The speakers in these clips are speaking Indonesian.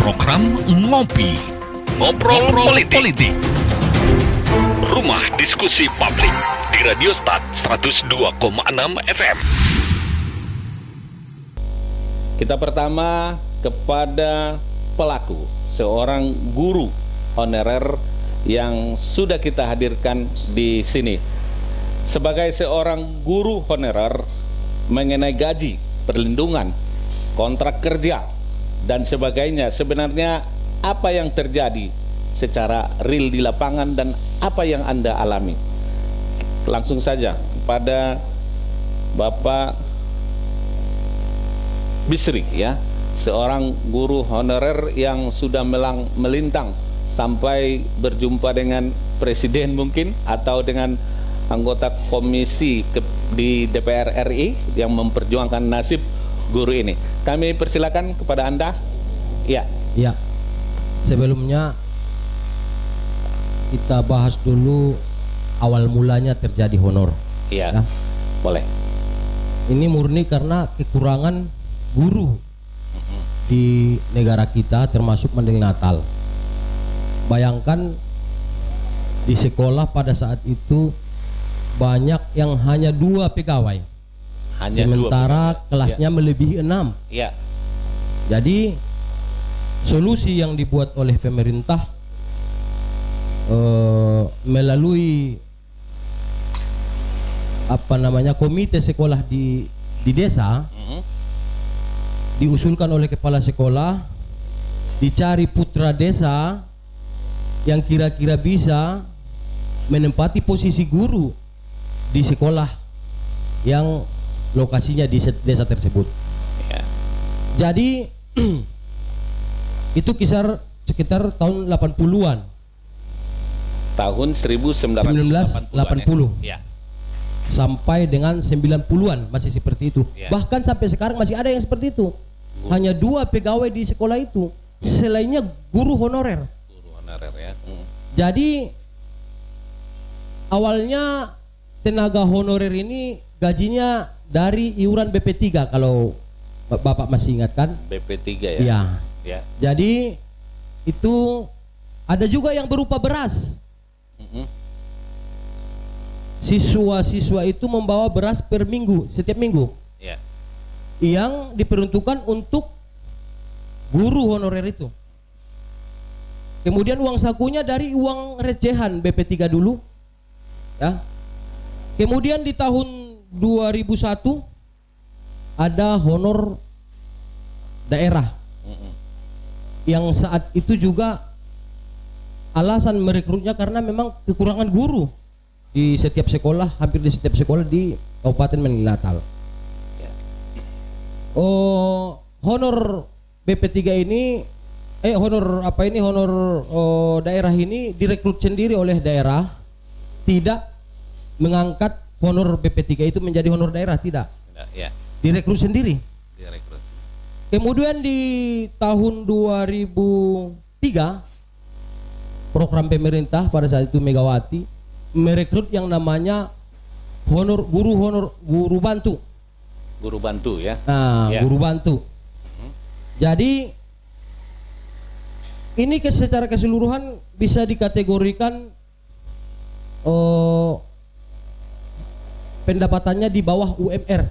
program Ngopi Ngobrol Politik. Rumah Diskusi Publik di Radio Start 102,6 FM. Kita pertama kepada pelaku, seorang guru honorer yang sudah kita hadirkan di sini. Sebagai seorang guru honorer mengenai gaji, perlindungan, kontrak kerja, dan sebagainya, sebenarnya apa yang terjadi secara real di lapangan dan apa yang Anda alami. Langsung saja pada Bapak Bisri, ya, seorang guru honorer yang sudah melintang sampai berjumpa dengan presiden mungkin atau dengan anggota komisi di DPR RI yang memperjuangkan nasib guru ini. Kami persilakan kepada Anda. Ya. Ya. Sebelumnya kita bahas dulu awal mulanya terjadi honor. Iya. Ya. Boleh. Ini murni karena kekurangan guru di negara kita, termasuk Mandailing Natal. Bayangkan di sekolah pada saat itu banyak yang hanya 2 pegawai, sementara kelasnya melebihi 6. Ya. Jadi solusi yang dibuat oleh pemerintah melalui komite sekolah di desa, diusulkan oleh kepala sekolah, dicari putra desa yang kira-kira bisa menempati posisi guru di sekolah yang lokasinya di desa tersebut. Ya. Jadi itu sekitar tahun 80-an. Tahun 1980. Ya. Sampai dengan 90-an masih seperti itu. Ya. Bahkan sampai sekarang masih ada yang seperti itu. Hanya 2 pegawai di sekolah itu, selainnya guru honorer. Guru honorer, ya. Jadi awalnya tenaga honorer ini gajinya dari iuran BP3, kalau Bapak masih ingat kan? BP3, ya. Ya. Ya. Jadi itu ada juga yang berupa beras. Siswa-siswa itu membawa beras per minggu, setiap minggu. Ya. Yang diperuntukkan untuk guru honorer itu. Kemudian uang sakunya dari uang recehan BP3 dulu. Ya. Kemudian di tahun 2001 ada honor daerah. Yang saat itu juga alasan merekrutnya karena memang kekurangan guru di setiap sekolah, hampir di setiap sekolah di Kabupaten Mandailing Natal. Honor BP3 ini honor daerah ini direkrut sendiri oleh daerah, tidak mengangkat honor BP3 itu menjadi honor daerah, tidak. Ya. Direkrut sendiri. Direkrut. Kemudian di tahun 2003 program pemerintah pada saat itu Megawati merekrut yang namanya guru bantu. Guru bantu, ya. Nah, ya. Guru bantu. Jadi ini secara keseluruhan bisa dikategorikan pendapatannya di bawah UMR.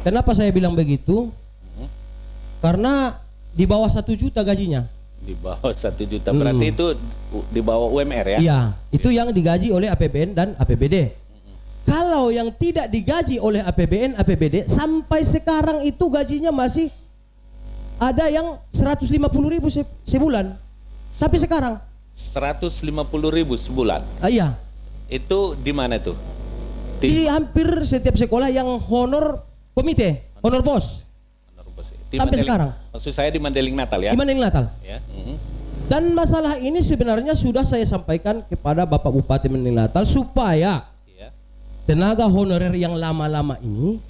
Kenapa saya bilang begitu? Karena di bawah 1 juta gajinya. Di bawah 1 juta, berarti itu di bawah UMR, ya? Iya, itu yang digaji oleh APBN dan APBD. Kalau yang tidak digaji oleh APBN, APBD sampai sekarang itu gajinya masih ada yang 150.000 sebulan. Tapi sekarang 150.000 sebulan. Iya. Itu di mana tuh? Di hampir setiap sekolah yang honor komite, honor bos. Sampai sekarang. Maksud saya di Mandailing Natal, ya? Di Mandailing Natal. Ya. Dan masalah ini sebenarnya sudah saya sampaikan kepada Bapak Bupati Mandailing Natal supaya tenaga honorer yang lama-lama ini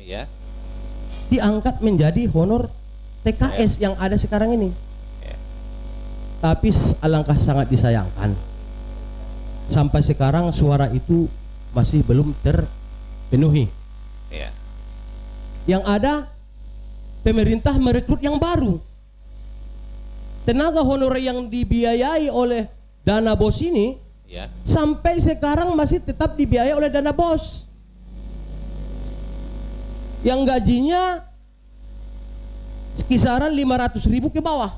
diangkat menjadi honor TKS yang ada sekarang ini. Tapi alangkah sangat disayangkan, sampai sekarang suara itu masih belum terpenuhi. Yang ada pemerintah merekrut yang baru. tenaga honorer yang dibiayai oleh dana BOS ini Ya. sampai sekarang masih tetap dibiayai oleh dana BOS. Yang gajinya kisaran 500.000 ke bawah.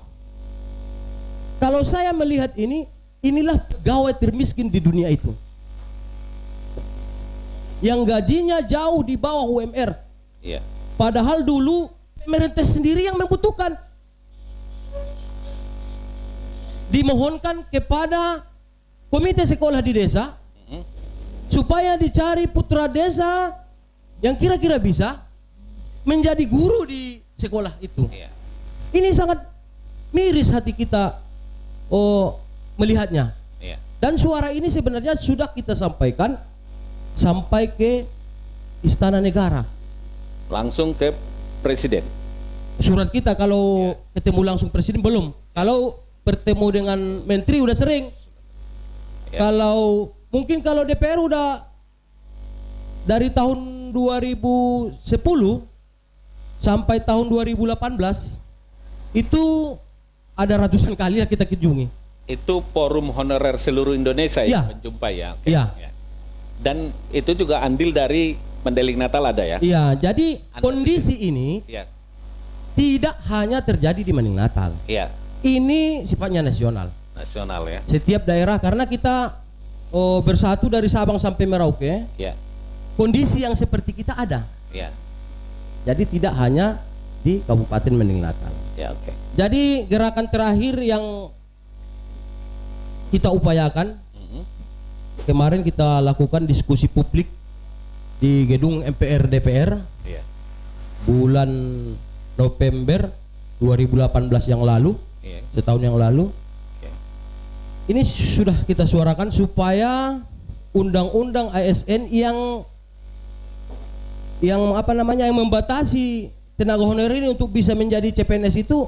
Kalau saya melihat ini, inilah pegawai termiskin di dunia itu. Yang gajinya jauh di bawah UMR. Ya. Padahal dulu pemerintah sendiri yang membutuhkan. Dimohonkan kepada komite sekolah di desa supaya dicari putra desa yang kira-kira bisa menjadi guru di sekolah itu. Ya. Ini sangat miris hati kita melihatnya. Ya. Dan suara ini sebenarnya sudah kita sampaikan sampai ke Istana Negara. Langsung ke presiden. Surat kita kalau ketemu langsung presiden belum. Kalau bertemu dengan menteri udah sering. Ya. Kalau mungkin kalau DPR udah dari tahun 2010 sampai tahun 2018 itu ada ratusan kali yang kita kunjungi. Itu forum honorer seluruh Indonesia Ya. yang menjumpai ya. Oke. Ya. Ya. Dan itu juga andil dari Mendeling Natal ada ya. Iya, jadi Anda kondisi ini Ya. tidak hanya terjadi di Mendeling Natal. Iya. Ini sifatnya nasional. Nasional ya. Setiap daerah karena kita bersatu dari Sabang sampai Merauke, Ya. kondisi yang seperti kita ada. Ya. Jadi tidak hanya di Kabupaten Mendeling Natal. Ya, oke. Jadi gerakan terakhir yang kita upayakan kemarin kita lakukan diskusi publik di gedung MPR DPR Iya. bulan November 2018 yang lalu, Iya. setahun yang lalu. Oke. Ini sudah kita suarakan supaya undang-undang ASN yang yang membatasi tenaga honorer ini untuk bisa menjadi CPNS itu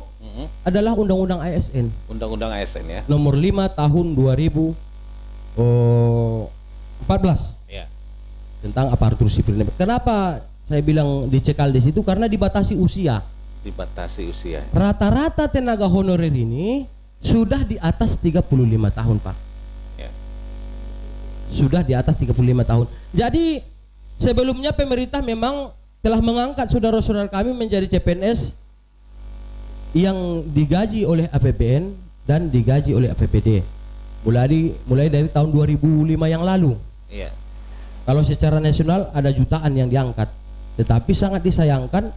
adalah undang-undang ASN Undang-undang ASN ya. nomor 5 tahun 2014 Ya. tentang aparatur sipil negara. Kenapa saya bilang dicekal di situ? Karena dibatasi usia. Dibatasi usia. Rata-rata tenaga honorer ini sudah di atas 35 tahun, Pak. Ya. Sudah di atas 35 tahun. Jadi sebelumnya pemerintah memang telah mengangkat saudara-saudara kami menjadi CPNS yang digaji oleh APBN dan digaji oleh APBD. Mulai dari tahun 2005 yang lalu. Iya. Kalau secara nasional ada jutaan yang diangkat. Tetapi sangat disayangkan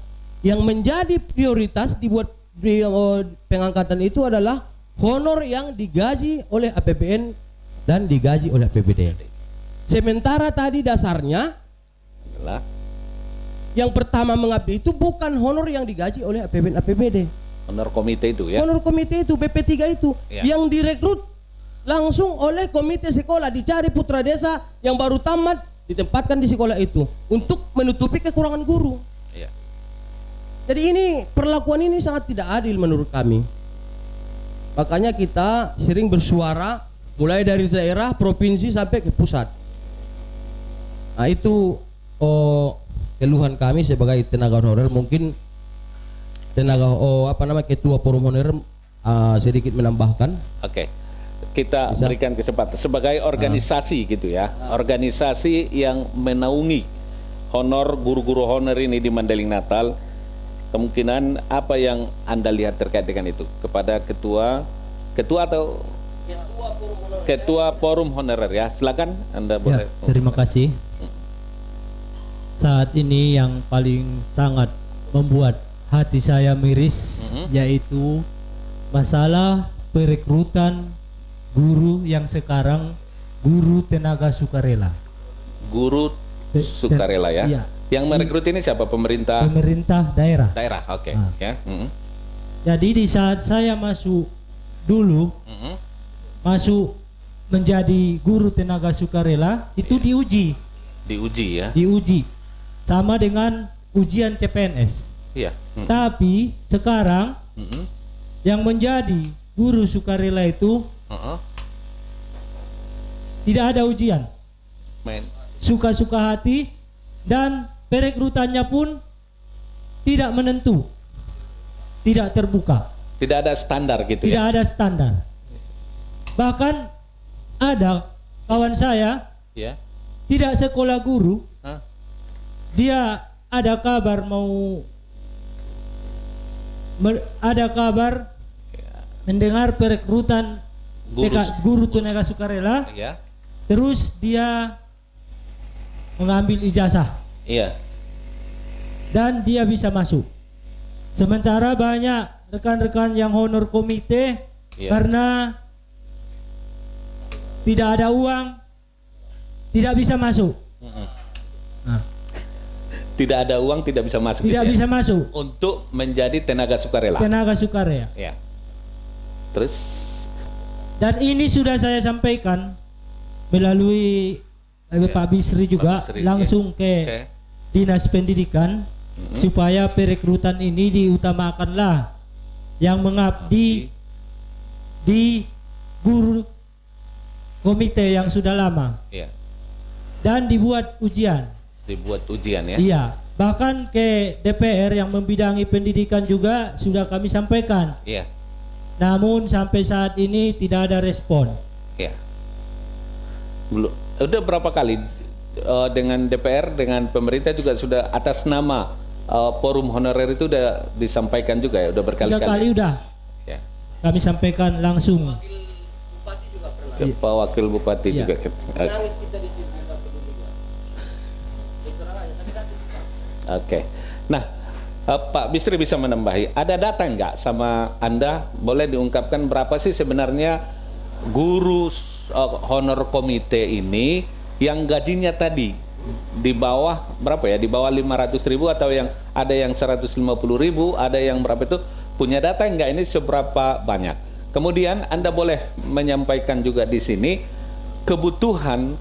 yang menjadi prioritas dibuat pengangkatan itu adalah honor yang digaji oleh APBN dan digaji oleh APBD. Sementara tadi dasarnya Adalah yang pertama mengabdi itu bukan honor yang digaji oleh APBN APBD. honor komite itu ya. Honor komite itu BP3 itu Ya. yang direkrut langsung oleh komite sekolah, dicari putra desa yang baru tamat ditempatkan di sekolah itu untuk menutupi kekurangan guru. Iya. Jadi ini perlakuan ini sangat tidak adil menurut kami. Makanya kita sering bersuara mulai dari daerah, provinsi sampai ke pusat. Nah itu keluhan kami sebagai tenaga honorer. Mungkin ketua forum honorer sedikit menambahkan. Oke. Kita Bisa? berikan kesempatan sebagai organisasi gitu ya. Organisasi yang menaungi honor guru-guru honor ini di Mendeling Natal. Kemungkinan apa yang Anda lihat terkait dengan itu kepada ketua atau ketua forum honorer ya. Silakan Anda boleh. Ya, terima kasih. Saat ini yang paling sangat membuat hati saya miris yaitu masalah perekrutan guru yang sekarang guru tenaga sukarela. Guru sukarela ya. Iya. Yang merekrut ini siapa? Pemerintah Pemerintah daerah. daerah. Oke. Ah. Ya. Jadi di saat saya masuk dulu masuk menjadi guru tenaga sukarela itu diuji Diuji ya. sama dengan ujian CPNS. Iya. Tapi sekarang yang menjadi guru sukarela itu tidak ada ujian, Main. suka-suka hati, dan perekrutannya pun tidak menentu, tidak terbuka. Tidak ada standar gitu Tidak ya. ada standar. Bahkan ada kawan saya Ya. tidak sekolah guru, Hah? dia ada kabar ada kabar mendengar perekrutan guru tenaga sukarela, Ya. terus dia mengambil ijazah Iya. dan dia bisa masuk. Sementara banyak rekan-rekan yang honor komite Iya. karena tidak ada uang tidak bisa masuk. Nah, Tidak ada uang, tidak bisa masuk. tidak gitu ya? bisa masuk Untuk menjadi tenaga sukarela. tenaga sukarela. Ya. Terus Dan ini sudah saya sampaikan melalui Pak Bisri juga Pak Bisri, langsung Oke. ke Dinas Pendidikan supaya perekrutan ini diutamakanlah yang mengabdi di guru komite yang sudah lama Iya. dan dibuat ujian. Dibuat ujian ya. Iya, bahkan ke DPR yang membidangi pendidikan juga sudah kami sampaikan. Iya. Namun sampai saat ini tidak ada respon. Iya. Belum. Udah berapa kali dengan DPR, dengan pemerintah juga sudah atas nama forum honorer itu udah disampaikan juga ya, udah 3 berkali-kali. kali udah Ya. kami sampaikan langsung. Ke Pak Wakil Bupati Iya. juga. Oke. Nah, Pak Bisri bisa menambahi. Ada data nggak sama Anda? Boleh diungkapkan berapa sih sebenarnya guru honor komite ini yang gajinya tadi di bawah berapa ya? Di bawah 500.000 atau yang ada yang 150.000, ada yang berapa itu? Punya data nggak ini seberapa banyak? Kemudian Anda boleh menyampaikan juga di sini kebutuhan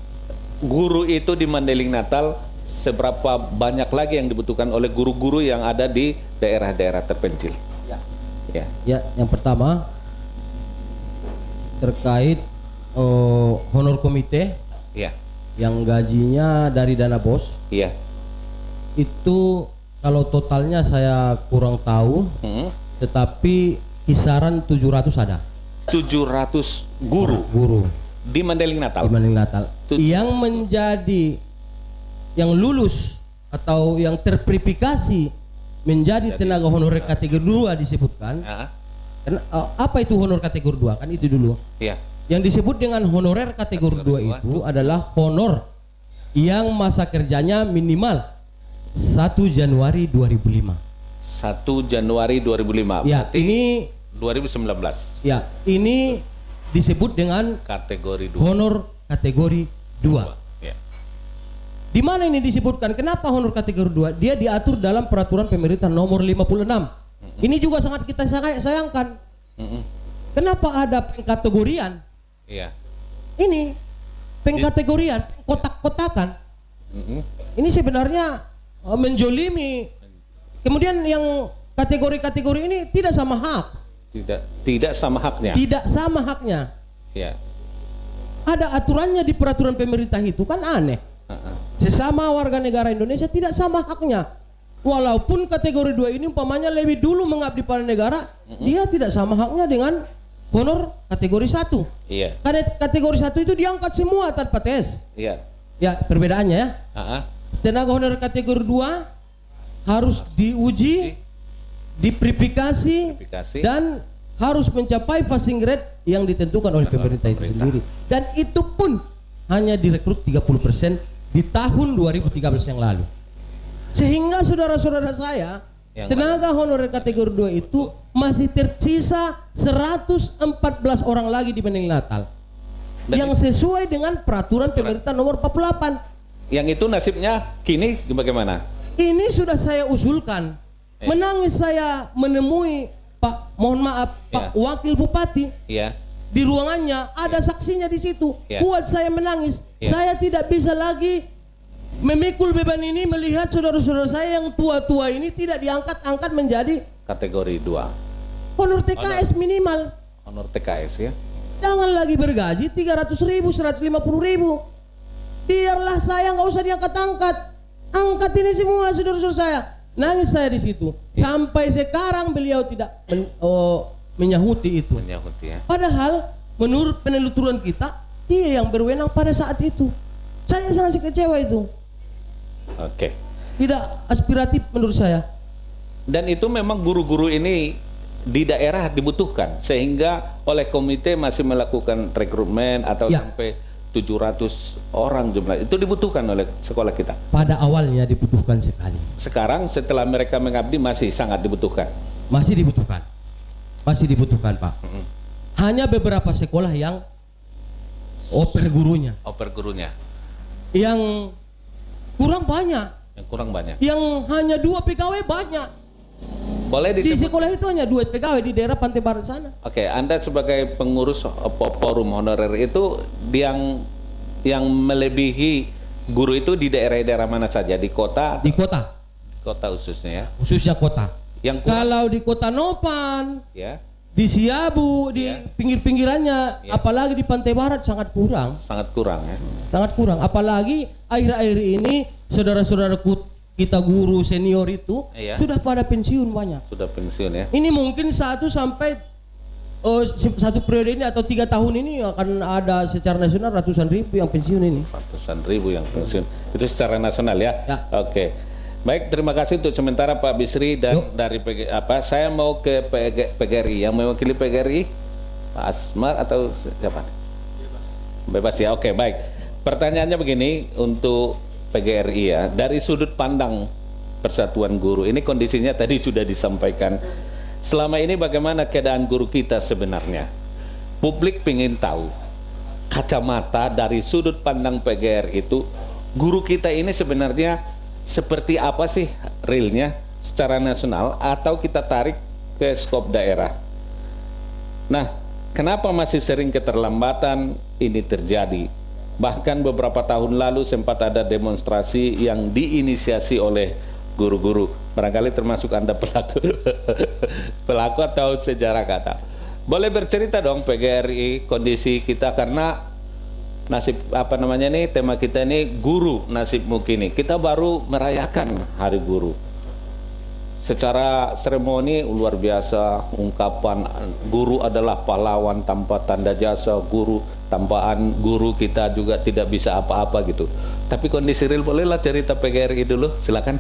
guru itu di Mandailing Natal, seberapa banyak lagi yang dibutuhkan oleh guru-guru yang ada di daerah-daerah terpencil. Ya. Ya, yang pertama terkait honor komite Ya. yang gajinya dari dana BOS Iya. itu kalau totalnya saya kurang tahu, tetapi kisaran 700 ada 700 guru di Mandailing Natal. di Mandailing Natal. Tut- Yang menjadi yang lulus atau yang terverifikasi menjadi tenaga honorer kategori 2 disebutkan. Ah, Apa itu honor kategori 2? Kan itu dulu. Iya. Yang disebut dengan honorer kategori 2 itu adalah honor yang masa kerjanya minimal 1 Januari 2005. 1 Januari 2005. Ya, Berarti ini 2019 ya, ini disebut dengan kategori 2. honor kategori 2. Ya. Di mana ini disebutkan? Kenapa honor kategori 2? Dia diatur dalam peraturan pemerintah nomor 56. Ini juga sangat kita sayangkan. Kenapa ada pengkategorian? Iya. Ini pengkategorian, kotak-kotakan. Ini sebenarnya menjolimi. Kemudian yang kategori-kategori ini tidak sama hak. Tidak sama haknya. Tidak sama haknya. Ya. Ada aturannya di peraturan pemerintah itu, kan aneh. Sesama warga negara Indonesia tidak sama haknya. Walaupun kategori 2 ini umpamanya lebih dulu mengabdi pada negara, dia tidak sama haknya dengan honor kategori 1. Iya. Karena kategori 1 itu diangkat semua tanpa tes. Iya. Ya, perbedaannya ya. Tenaga honor kategori 2 harus diuji, diverifikasi, dan harus mencapai passing grade yang ditentukan oleh pemerintah itu sendiri. Dan itu pun hanya direkrut 30% di tahun 2013 yang lalu. Sehingga saudara-saudara saya, tenaga honorer kategori 2 itu masih tersisa 114 orang lagi di Mandailing Natal. Yang sesuai dengan peraturan pemerintah nomor 48. Yang itu nasibnya kini bagaimana? Ini sudah saya usulkan. Menangis saya menemui Pak, mohon maaf, Pak Wakil Bupati. Iya. Di ruangannya ada saksinya di situ. Ya. Buat saya menangis. Ya. Saya tidak bisa lagi memikul beban ini melihat saudara-saudara saya yang tua-tua ini tidak diangkat-angkat menjadi Kategori 2. honor TKS minimal. Honor TKS ya. Jangan lagi bergaji 300.000, 150.000. Biarlah saya nggak usah diangkat-angkat. Angkat ini semua saudara-saudara saya. Nangis saya di situ. Sampai sekarang beliau tidak menyahuti itu. Menyahuti ya. Padahal menurut penelusuran kita, dia yang berwenang pada saat itu. Saya sangat kecewa itu. Oke. Tidak aspiratif menurut saya. Dan itu memang guru-guru ini di daerah dibutuhkan, sehingga oleh komite masih melakukan rekrutmen atau Ya. sampai 700 orang jumlah. Itu dibutuhkan oleh sekolah kita. Pada awalnya dibutuhkan sekali. Sekarang setelah mereka mengabdi masih sangat dibutuhkan. Masih dibutuhkan. Masih dibutuhkan, Pak. Hanya beberapa sekolah yang oper gurunya, Oper gurunya yang kurang banyak, yang kurang banyak. yang hanya 2 pegawai banyak. Boleh Di disebut. sekolah itu hanya 2 pegawai di daerah Pantai Barat sana. Oke, Anda sebagai pengurus forum honorer itu yang melebihi guru itu di daerah-daerah mana saja? Di kota? Di kota, Kota khususnya ya. khususnya kota. Yang kurang, Kalau di kota Nopan, ya, di Siabu, di pinggir-pinggirannya, Ya. apalagi di Pantai Barat sangat kurang. sangat kurang ya. Sangat kurang. Apalagi akhir-akhir ini saudara-saudaraku kita guru senior itu Iya. sudah pada pensiun banyak. Sudah pensiun ya. Ini mungkin 1 sampai 1 periode ini atau 3 tahun ini akan ada secara nasional ratusan ribu yang pensiun ini. Ratusan ribu yang pensiun. Itu secara nasional ya. Ya. Oke. Baik, terima kasih untuk sementara Pak Bisri dan dari saya mau ke PGRI. Yang mewakili PGRI Pak Asmar atau siapa? Bebas ya. Oke, baik. Pertanyaannya begini untuk PGRI ya. Dari sudut pandang Persatuan Guru, ini kondisinya tadi sudah disampaikan. Selama ini bagaimana keadaan guru kita sebenarnya? Publik ingin tahu kacamata dari sudut pandang PGRI itu, guru kita ini sebenarnya seperti apa sih realnya secara nasional atau kita tarik ke skop daerah. Nah, kenapa masih sering keterlambatan ini terjadi? Bahkan beberapa tahun lalu sempat ada demonstrasi yang diinisiasi oleh guru-guru. Barangkali termasuk Anda pelaku pelaku atau sejarah kata. Boleh bercerita dong PGRI kondisi kita, karena nasib tema kita ini guru nasibmu kini. Kita baru merayakan Hari Guru. Secara seremoni luar biasa, ungkapan guru adalah pahlawan tanpa tanda jasa, guru tanpaan guru kita juga tidak bisa apa-apa gitu. Tapi kondisi real, bolehlah cerita PGRI dulu, silakan.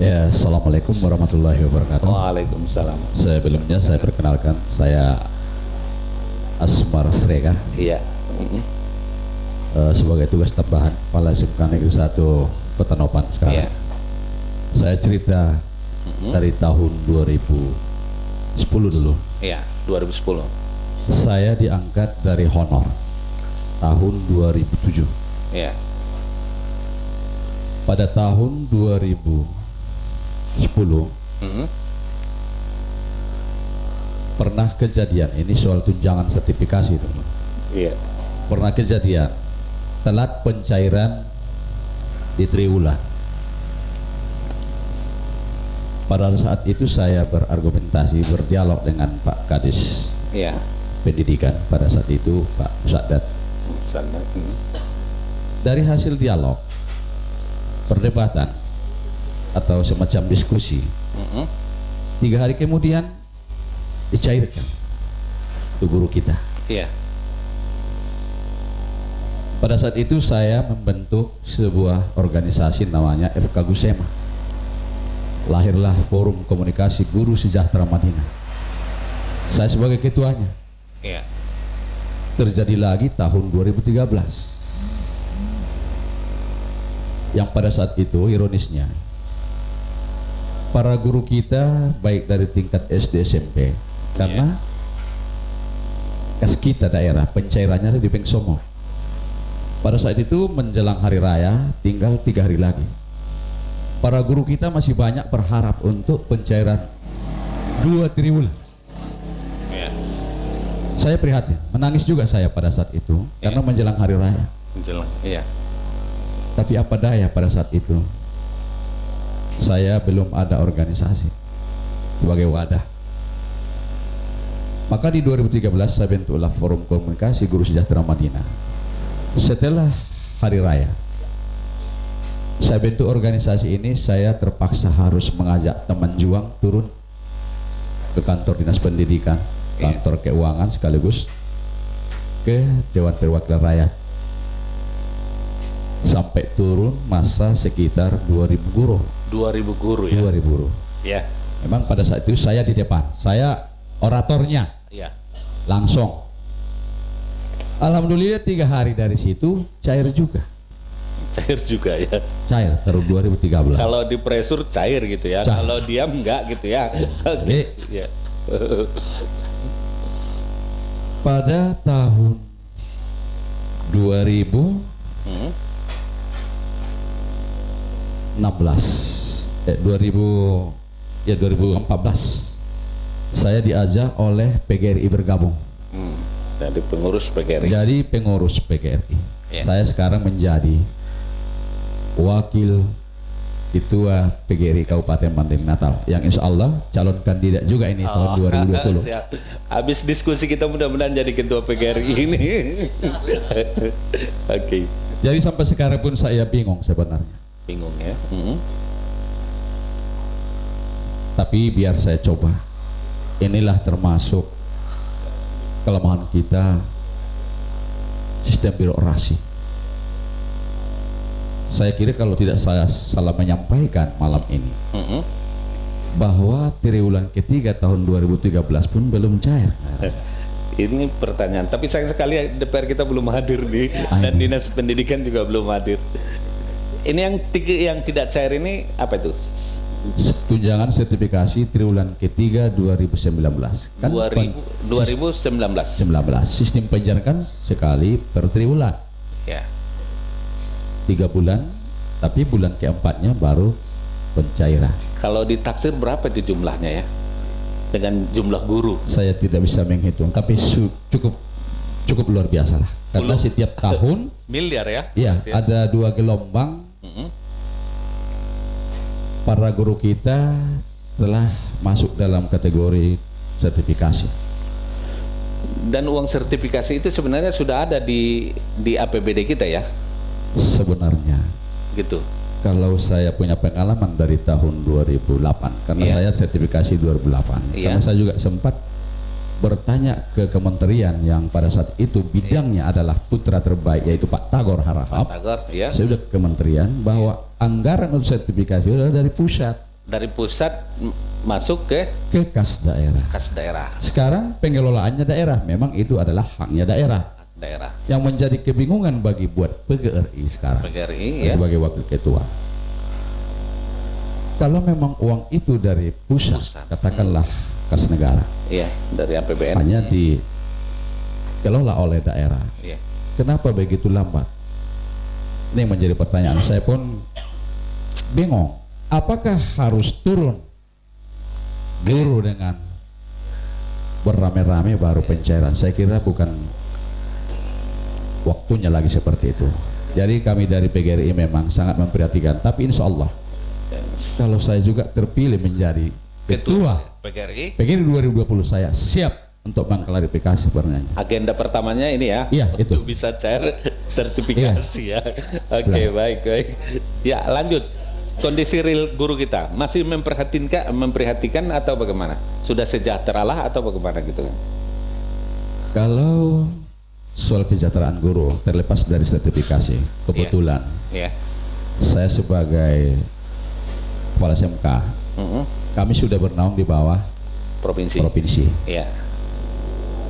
Ya, assalamualaikum warahmatullahi wabarakatuh. Waalaikumsalam. Sebelumnya saya perkenalkan, saya Asmar Srega, Iya. sebagai tugas tambahan Kepala SMK Negeri 1 Kota Nopan sekarang. Iya. Saya cerita dari tahun 2010 dulu. Iya, 2010. Saya diangkat dari honor tahun 2007. Iya. Pada tahun 2010 pernah kejadian, ini soal tunjangan sertifikasi itu. Iya. Pernah kejadian telat pencairan di triwulan. Pada saat itu saya berargumentasi, berdialog dengan Pak Kadis Iya. Pendidikan pada saat itu, Pak Musadat. Dari hasil dialog, perdebatan atau semacam diskusi, 3 hari kemudian dicairkan itu guru kita. Iya. Pada saat itu saya membentuk sebuah organisasi namanya FK Gusema. Lahirlah Forum Komunikasi Guru Sejahtera Madinah. Saya sebagai ketuanya. Iya. Terjadi lagi tahun 2013. Yang pada saat itu ironisnya, para guru kita baik dari tingkat SD SMP, karena kas kita daerah pencairannya ada di Pengsomo. Pada saat itu menjelang hari raya tinggal 3 hari lagi. Para guru kita masih banyak berharap untuk pencairan 2 triwulan. Iya. Saya prihatin, menangis juga saya pada saat itu karena menjelang hari raya. Menjelang. Iya. Tapi apa daya, pada saat itu saya belum ada organisasi sebagai wadah. Maka di 2013 saya bentuklah Forum Komunikasi Guru Sejahtera Madinah. Setelah hari raya saya bentuk organisasi ini, saya terpaksa harus mengajak teman juang turun ke kantor dinas pendidikan, kantor keuangan, sekaligus ke Dewan Perwakilan Rakyat. Sampai turun masa sekitar 2000 guru. 2000 guru ya. 2000 guru. Ya. Memang pada saat itu saya di depan, saya oratornya Ya. langsung. Alhamdulillah 3 hari dari situ cair juga. Cair juga ya. Cair terus 2013. Kalau di pressure cair gitu ya. Cair. Kalau diam enggak gitu ya. Jadi, Ya. pada tahun 2016 2014 saya diajak oleh PGRI bergabung. Jadi pengurus PGRI. Jadi pengurus PGRI. Ya. Saya sekarang menjadi wakil ketua PGRI Kabupaten Mandailing Natal yang insya Allah calon kandidat juga ini tahun 2020. Siap. Habis diskusi kita mudah-mudahan jadi ketua PGRI ini. Oke. Jadi sampai sekarang pun saya bingung sebenarnya. Bingung ya. Tapi biar saya coba. Inilah termasuk kelemahan kita, sistem birokrasi. Saya kira kalau tidak saya salah menyampaikan malam ini bahwa triwulan ketiga tahun 2013 pun belum cair. Ini pertanyaan. Tapi sayang sekali DPR kita belum hadir nih, dan dinas pendidikan juga belum hadir. Ini yang tidak cair ini apa itu? Tunjangan sertifikasi triwulan ketiga 2019 kan 2019. 19 sistem penjarakan sekali per triwulan Ya. 3 bulan, tapi bulan keempatnya baru pencairan. Kalau ditaksir berapa itu jumlahnya ya? Dengan jumlah guru. Saya tidak bisa menghitung, tapi cukup luar biasa lah. Karena setiap tahun Miliar ya? ya Berarti ya? ada 2 gelombang. Para guru kita telah masuk dalam kategori sertifikasi. Dan uang sertifikasi itu sebenarnya sudah ada di APBD kita ya? Sebenarnya Gitu. kalau saya punya pengalaman dari tahun 2008 karena Iya. saya sertifikasi 2008. Iya. Karena saya juga sempat bertanya ke kementerian yang pada saat itu bidangnya adalah putra terbaik yaitu Pak Tagor Harahap. Tagor ya. Saya sudah ke kementerian bahwa anggaran untuk sertifikasi adalah dari pusat Dari pusat masuk ke kas daerah. kas daerah. Sekarang pengelolaannya daerah, memang itu adalah haknya daerah. Daerah. Yang menjadi kebingungan bagi buat PGRI sekarang PGRI ya. sebagai wakil ketua. Kalau memang uang itu dari pusat, katakanlah kas negara, Iya, dari APBN. hanya dikelola oleh daerah. Iya. Kenapa begitu lambat? Ini yang menjadi pertanyaan. Saya pun bingung. Apakah harus turun guru dengan beramai-ramai baru pencairan? Saya kira bukan waktunya lagi seperti itu. Jadi kami dari PGRI memang sangat memperhatikan. Tapi insya Allah kalau saya juga terpilih menjadi ketua PGRI. PGRI 2020, saya siap untuk mengklarifikasi sebenarnya. Agenda pertamanya ini ya, Iya, untuk itu. bisa cair sertifikasi ya. Oke, baik. Ya, lanjut. Kondisi real guru kita masih memperhatikan atau bagaimana? Sudah sejahtera lah atau bagaimana gitu? Kalau soal kesejahteraan guru terlepas dari sertifikasi, kebetulan Ya. saya sebagai kepala SMK, kami sudah bernaung di bawah Provinsi. provinsi. Ya.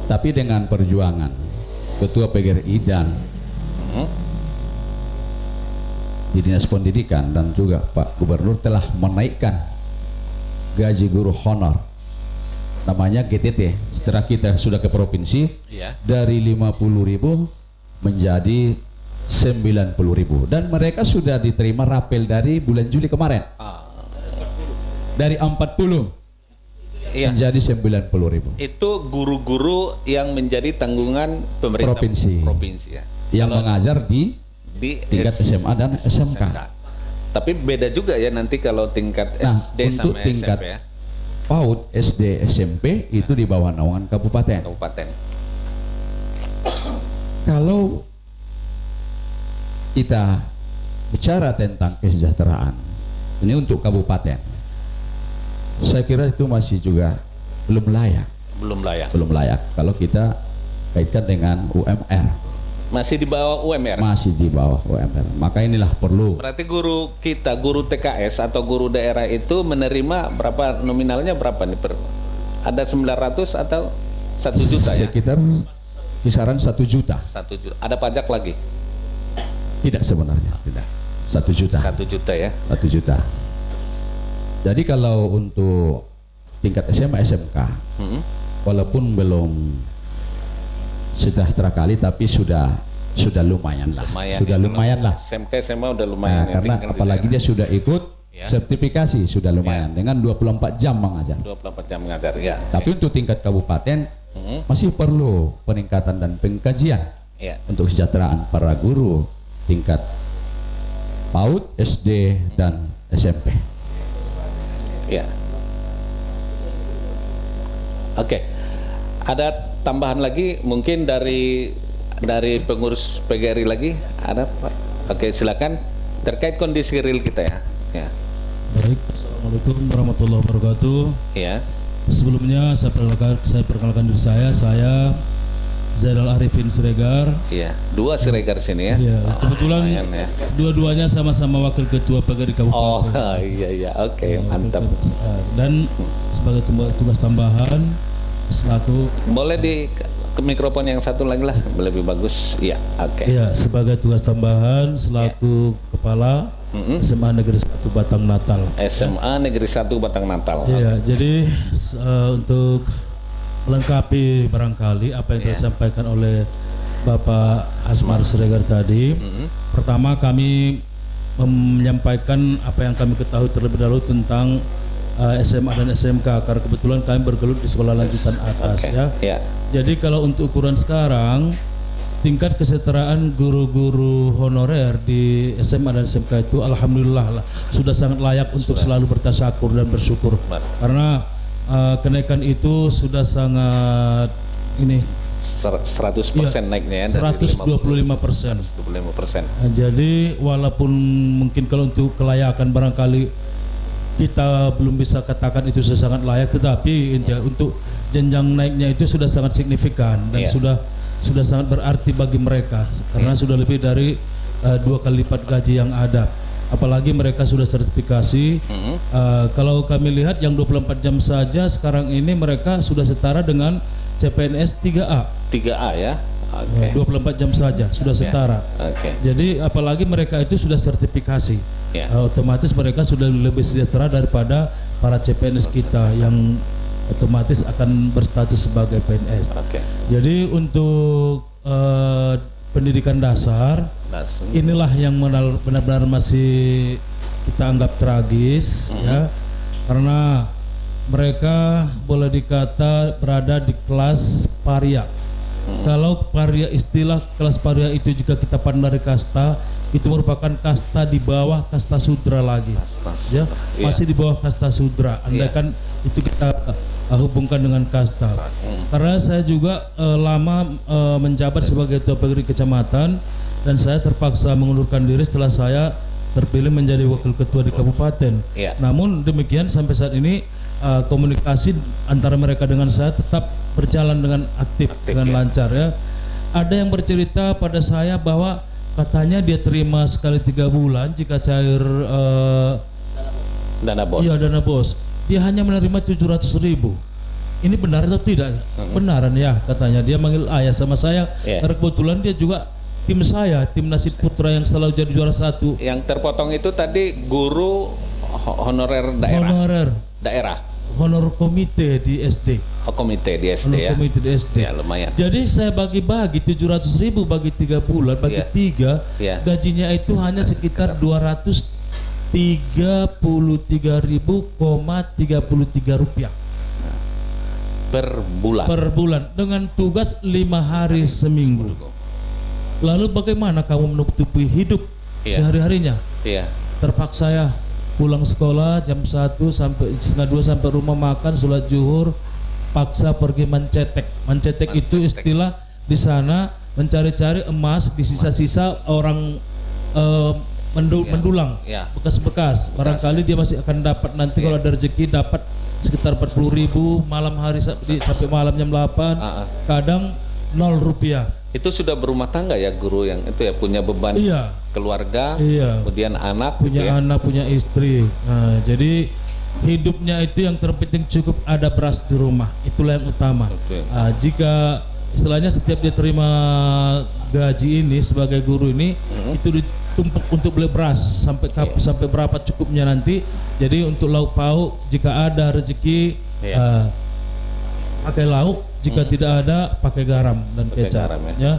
Tapi dengan perjuangan Ketua PGRI dan di Dinas Pendidikan dan juga Pak Gubernur telah menaikkan gaji guru honor namanya GTT setelah kita sudah ke provinsi Ya. dari 50.000 menjadi 90.000 dan mereka sudah diterima rapel dari bulan Juli kemarin dari 40 Iya. menjadi 90.000 Itu guru-guru yang menjadi tanggungan pemerintah Provinsi. ya. yang Kalau mengajar di tingkat SMA dan SMK. Tapi beda juga ya nanti kalau tingkat Nah, SD untuk sama tingkat SMP ya. PAUD SD SMP itu di bawah naungan kabupaten. Kabupaten. Kalau kita bicara tentang kesejahteraan ini untuk kabupaten, saya kira itu masih juga belum layak. Belum layak kalau kita kaitkan dengan UMR. Masih di bawah UMR. Masih di bawah UMR. Maka inilah perlu. Berarti guru kita, guru TKS atau guru daerah itu menerima berapa, nominalnya berapa nih? Ada 900 atau 1 juta ya? Sekitar kisaran 1 juta. 1 juta. Ada pajak lagi? Tidak sebenarnya, tidak. 1 juta. 1 juta ya. 1 juta. Jadi kalau untuk tingkat SMA SMK, walaupun belum sejahtera kali, tapi sudah lumayan lah. Lumayan lah. SMK SMA udah lumayan. Nah, karena apalagi dia sudah ikut sertifikasi, sudah lumayan dengan 24 jam mengajar. 24 jam mengajar ya. Tapi untuk tingkat kabupaten masih perlu peningkatan dan pengkajian untuk kesejahteraan para guru tingkat PAUD, SD dan SMP. Ya. Oke. Ada tambahan lagi mungkin dari pengurus PGRI lagi ada Pak? Oke, silakan terkait kondisi real kita ya. Ya. Baik, Assalamualaikum warahmatullahi wabarakatuh. Ya. Sebelumnya saya perkenalkan diri saya Zainal Arifin Siregar. Iya, 2 Siregar sini ya. Ya, kebetulan lumayan ya. dua-duanya sama-sama wakil ketua PGRI Kabupaten. Oh iya, oke, mantap. Dan sebagai tugas tambahan selaku Boleh ke mikrofon yang satu lagi lah, lebih bagus. Iya, oke. ya sebagai tugas tambahan selaku kepala SMA Negeri 1 Batang Natal. SMA Negeri 1 Batang Natal. Iya, jadi untuk melengkapi barangkali apa yang disampaikan oleh Bapak Asmar Siregar tadi. Pertama kami menyampaikan apa yang kami ketahui terlebih dahulu tentang SMA dan SMK karena kebetulan kami bergelut di sekolah lanjutan atas ya. Jadi kalau untuk ukuran sekarang tingkat kesejahteraan guru-guru honorer di SMA dan SMK itu alhamdulillah sudah sangat layak untuk selalu bertasyakur dan bersyukur karena kenaikan itu sudah sangat 100% naiknya ya, 125%. Jadi walaupun mungkin kalau untuk kelayakan barangkali kita belum bisa katakan itu sangat layak, tetapi untuk jenjang naiknya itu sudah sangat signifikan dan sudah sangat berarti bagi mereka karena sudah lebih dari 2 kali lipat gaji yang ada. Apalagi mereka sudah sertifikasi. Kalau kami lihat yang 24 jam saja sekarang ini mereka sudah setara dengan CPNS 3A. 3A ya. Oke. 24 jam saja sudah setara. Jadi apalagi mereka itu sudah sertifikasi. Otomatis mereka sudah lebih sejahtera daripada para CPNS kita yang otomatis akan berstatus sebagai PNS. Jadi untuk pendidikan dasar inilah yang benar-benar masih kita anggap tragis ya, karena mereka boleh dikata berada di kelas paria. Kalau paria, istilah kelas paria itu juga kita pandang dari kasta, itu merupakan kasta di bawah kasta sudra lagi ya, masih di bawah kasta sudra. Andaikan itu kita hubungkan dengan kasta. Karena saya juga lama menjabat sebagai ketua PGRI kecamatan dan saya terpaksa mengundurkan diri setelah saya terpilih menjadi wakil ketua di kabupaten. Namun demikian sampai saat ini komunikasi antara mereka dengan saya tetap berjalan dengan aktif dengan lancar ya. Ada yang bercerita pada saya bahwa katanya dia terima sekali 3 bulan jika cair dana bos. Iya, dana bos. Dia hanya menerima 700.000. Ini benar atau tidak? Benaran ya katanya. Dia manggil ayah sama saya. Karena kebetulan dia juga tim saya, tim Nasib Putra yang selalu jadi juara 1. Yang terpotong itu tadi guru honorer daerah. Daerah. Honor komite di SD. Komite di SD honor ya. Komite di SD. Ya lumayan. Jadi saya bagi-bagi 700.000 bagi 3 bulan, bagi 3, gajinya itu hanya sekitar 233.033 rupiah per bulan. Per bulan dengan tugas 5 hari seminggu. Lalu bagaimana kamu menutupi hidup sehari-harinya? Terpaksa ya pulang sekolah jam 1 sampai setengah 2 sampai rumah makan, sholat zuhur, paksa pergi mencetek. Mencetek itu istilah di sana mencari-cari emas di sisa-sisa orang mendulang Ya. bekas-bekas. Barangkali dia masih akan dapat nanti kalau ada rezeki dapat sekitar 40.000 malam hari sampai malam jam 8. Kadang 0 rupiah. Itu sudah berumah tangga ya guru yang itu ya, punya beban Iya. keluarga, Iya. kemudian anak, Punya gitu ya. anak, punya istri. Nah, jadi hidupnya itu yang terpenting cukup ada beras di rumah. Itulah yang utama. Oke. Jika istilahnya setiap dia terima gaji ini sebagai guru ini itu ditumpuk untuk beli beras sampai berapa cukupnya nanti. Jadi untuk lauk pauk jika ada rezeki pakai lauk, jika tidak ada pakai garam dan Pakai kecap. garam, Ya.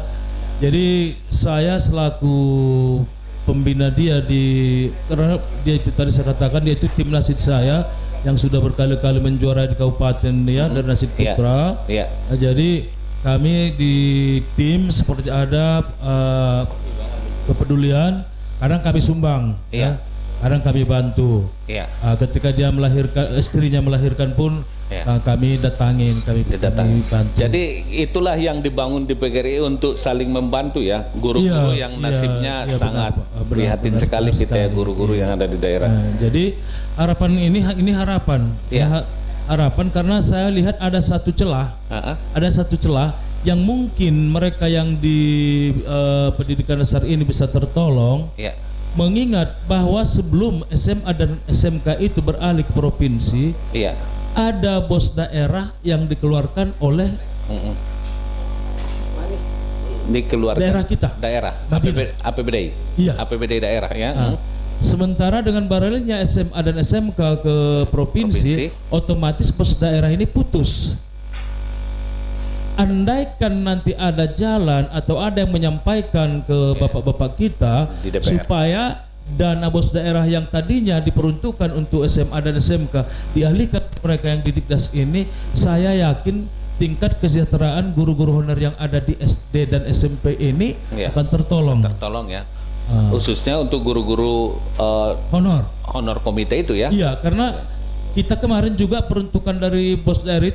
Jadi saya selaku pembina dia karena dia itu tadi saya katakan dia itu tim Nasid saya yang sudah berkali-kali menjuara di kabupaten ya dari Nasid Putra. Iya. Nah, jadi kami di tim seperti ada kepedulian, kadang kami sumbang, Iya. kadang kami bantu. Iya. Ketika dia melahirkan, istrinya melahirkan pun kami datangin, kami bantu. Jadi itulah yang dibangun di PGRI untuk saling membantu ya, guru-guru Iya, yang nasibnya iya, sangat benar, prihatin benar sekali kita ya, sekali. guru-guru yang ada di daerah. Nah, jadi harapan ini harapan, Iya. harapan karena saya lihat ada satu celah, yang mungkin mereka yang di pendidikan dasar ini bisa tertolong. Iya. Mengingat bahwa sebelum SMA dan SMK itu beralih ke provinsi, Iya. ada bos daerah yang dikeluarkan oleh Dikeluarkan daerah kita. daerah Madinah. APBD. Iya. APBD daerah ya. Sementara dengan beralihnya SMA dan SMK ke provinsi, otomatis bos daerah ini putus. Andaikan nanti ada jalan atau ada yang menyampaikan ke bapak-bapak kita Di DPR. supaya dana bos daerah yang tadinya diperuntukkan untuk SMA dan SMK dialihkan ke mereka yang di Dikdas ini, saya yakin tingkat kesejahteraan guru-guru honorer yang ada di SD dan SMP ini akan tertolong. Tertolong ya. Khususnya untuk guru-guru honor komite itu ya. Iya, karena kita kemarin juga peruntukan dari bos daerah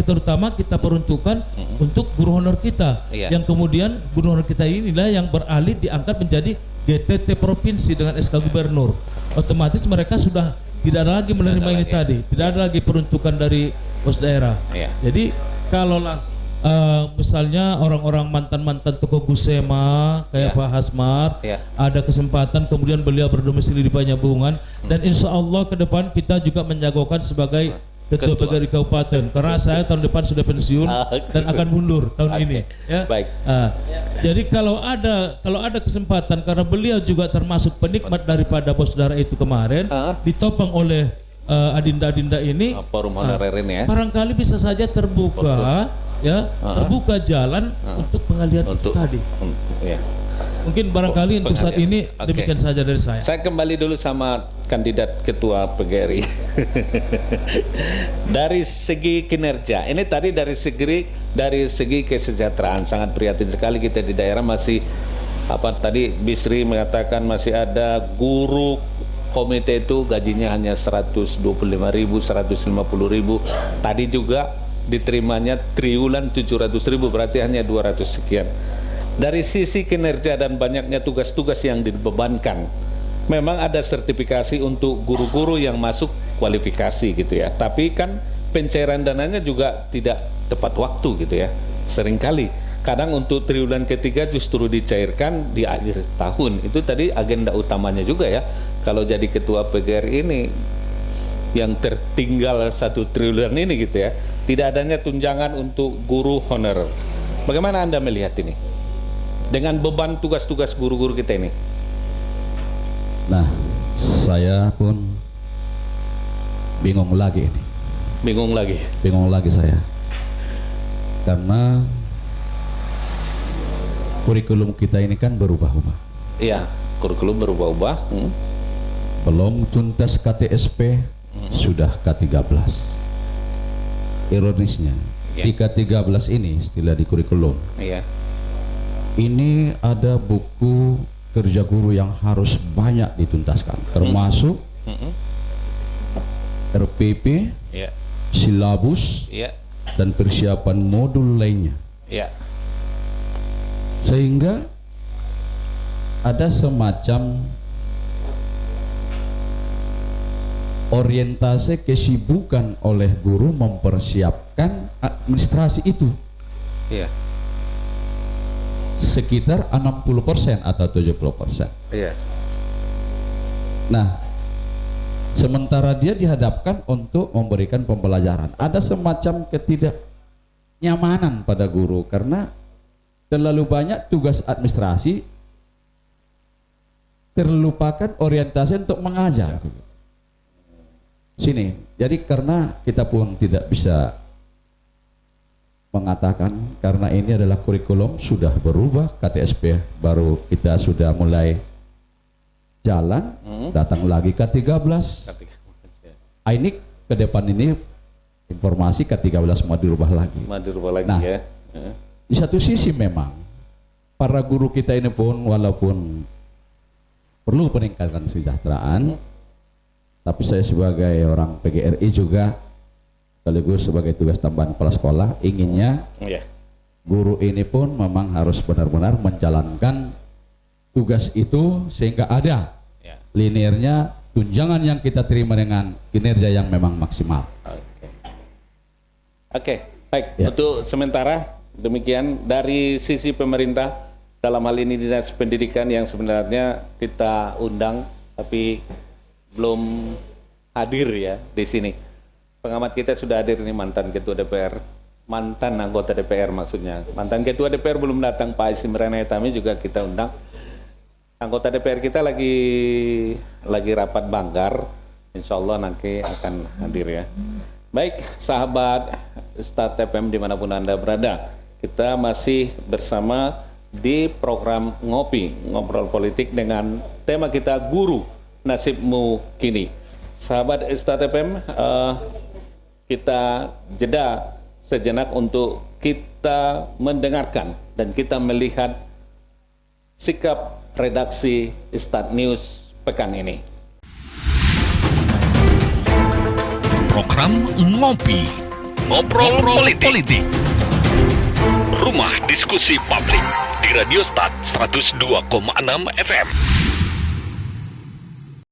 terutama kita peruntukan untuk guru honor kita, yang kemudian guru honor kita inilah yang beralih diangkat menjadi GTT provinsi dengan SK gubernur. Otomatis mereka sudah tidak ada lagi menerima ini tadi, tidak ada lagi peruntukan dari bos daerah. Jadi kalaulah misalnya orang-orang mantan-mantan tokoh Gusema kayak Pak Hasmar ada kesempatan kemudian beliau berdomisili di Banyabungan, dan insya Allah ke depan kita juga menjagokan sebagai ketua PGRI Kabupaten karena saya tahun depan sudah pensiun dan akan mundur tahun ini ya. Baik. Jadi kalau ada kesempatan karena beliau juga termasuk penikmat daripada bos daerah itu kemarin ditopang oleh adinda-adinda ini, forum honorer ini ya. barangkali bisa saja terbuka terbuka jalan untuk pengalihan itu tadi. Mungkin barangkali untuk saat ini demikian saja dari saya. Saya kembali dulu sama kandidat ketua PGRI. Dari segi kinerja, ini tadi dari segi kesejahteraan sangat prihatin sekali kita di daerah masih tadi Bisri mengatakan masih ada guru komite itu gajinya hanya 125.000, 150.000. Tadi juga diterimanya triwulan 700.000, berarti hanya 200 sekian. Dari sisi kinerja dan banyaknya tugas-tugas yang dibebankan, memang ada sertifikasi untuk guru-guru yang masuk kualifikasi gitu ya. Tapi kan pencairan dananya juga tidak tepat waktu gitu ya. Seringkali kadang untuk triwulan ketiga justru dicairkan di akhir tahun. Itu tadi agenda utamanya juga ya. Kalau jadi ketua PGRI ini yang tertinggal 1 triliun ini gitu ya, tidak adanya tunjangan untuk guru honorer. Bagaimana Anda melihat ini dengan beban tugas-tugas guru-guru kita ini? Nah, saya pun bingung lagi ini. Bingung lagi saya, karena kurikulum kita ini kan berubah-ubah. Iya, kurikulum berubah-ubah. Belum tuntas KTSP sudah K13. Ironisnya di K13 ini istilah di kurikulum ini ada buku kerja guru yang harus banyak dituntaskan, termasuk RPP, silabus, dan persiapan modul lainnya. Sehingga ada semacam orientasi kesibukan oleh guru mempersiapkan administrasi itu. Iya. Sekitar 60% atau 70%. Iya. Nah, sementara dia dihadapkan untuk memberikan pembelajaran, ada semacam ketidaknyamanan pada guru karena terlalu banyak tugas administrasi, terlupakan orientasi untuk mengajar. Sini, jadi karena kita pun tidak bisa mengatakan karena ini adalah kurikulum sudah berubah, KTSP baru kita sudah mulai jalan, datang lagi K13. Ini ke depan ini informasi K13 mau dirubah lagi. Nah, ya. Di satu sisi memang para guru kita ini pun walaupun perlu peningkatan kesejahteraan, tapi saya sebagai orang PGRI juga sekaligus sebagai tugas tambahan kepala sekolah inginnya guru ini pun memang harus benar-benar menjalankan tugas itu sehingga ada linearnya tunjangan yang kita terima dengan kinerja yang memang maksimal. Oke, baik. Untuk sementara demikian dari sisi pemerintah, dalam hal ini Dinas Pendidikan yang sebenarnya kita undang tapi belum hadir ya di sini. Pengamat kita sudah hadir, ini mantan Ketua DPR, mantan anggota DPR maksudnya. Mantan Ketua DPR belum datang, Pak Isim Renetami juga kita undang. Anggota DPR kita lagi rapat banggar, insya Allah nanti akan hadir ya. Baik, sahabat Start FM dimanapun Anda berada, kita masih bersama di program Ngobrol Politik dengan tema kita Guru, Nasibmu Kini. Sahabat Start FM, kita jeda sejenak untuk kita mendengarkan dan kita melihat sikap redaksi Start News pekan ini. Program Ngobrol Politik. Rumah diskusi publik di Radio Start 102,6 FM.